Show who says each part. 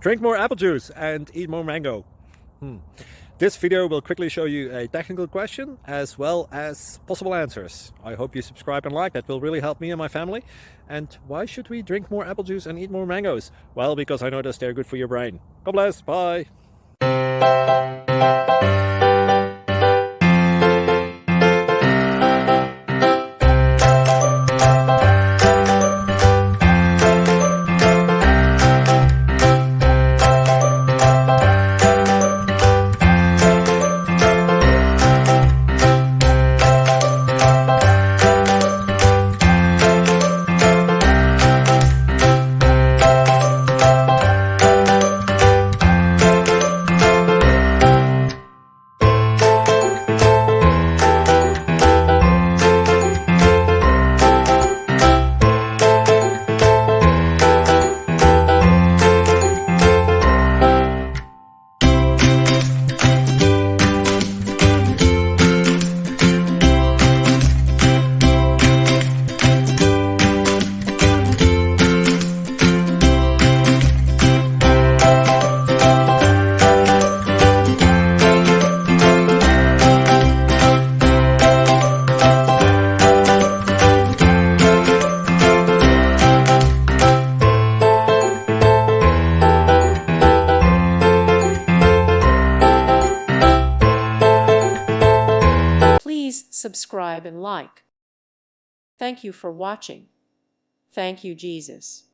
Speaker 1: Drink more apple juice and eat more mango. This video will quickly show you a technical question as well as possible answers. I hope you subscribe and like, that will really help me and my family. And why should we drink more apple juice and eat more mangoes? Well, because I noticed they're good for your brain. God bless, bye.
Speaker 2: Please subscribe and like. Thank you for watching. Thank you, Jesus.